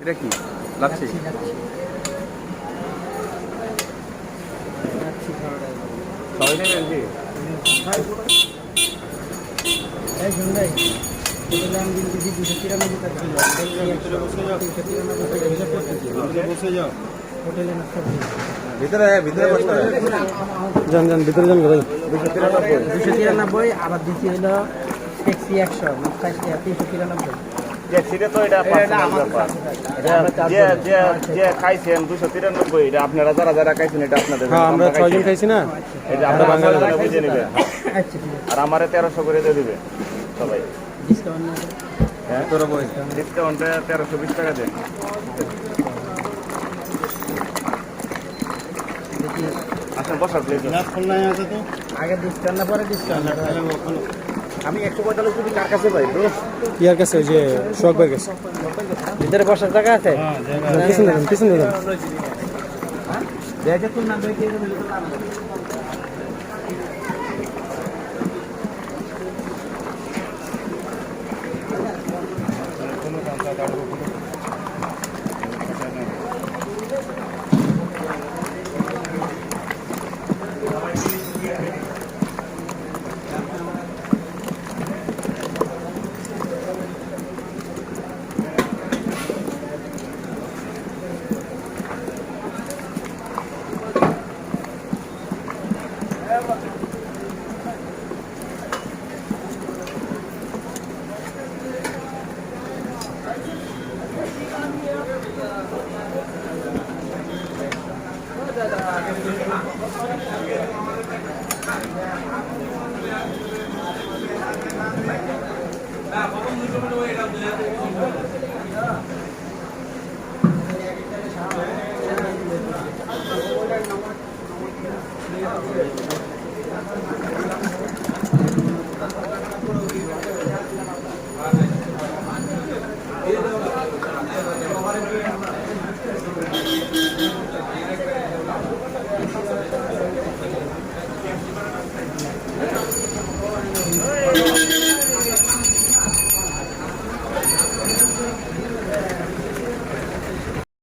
এটা কি লাচ্ছি? সবাই নেবেন কি? ভিতরে ভিতরে যান যান ভিতরে যান। 293 আবার দিচ্ছি হলো ট্যাক্সি 100 393। ট্যাক্সিটা তো এটা যে খাইছেন 293, এটা আপনারা যারা যারা খাইছেন এটা আপনাদের। আমরা 6 জন খাইছি না, এটা আপনারা বাঙালি বুঝে নেবেন। আচ্ছা ঠিক আছে। আর আমারে 1300 করে দিয়ে দিবে সবাই। ডিসকাউন্ট না হ্যাঁ ডিসকাউন্টে 1320 টাকা দেন। আচ্ছা বসার প্লেট আগে ডিসকাউন্ট না পরে ডিসকাউন্ট। আমি 145 কোটি কার কাছে পাই ব্রো? ইয়ার কাছে ওই যে শোক ভাইয়ের কাছে। ভিতরে বসার জায়গা আছে? পিছনে দেন। দেখে তুই না দেখে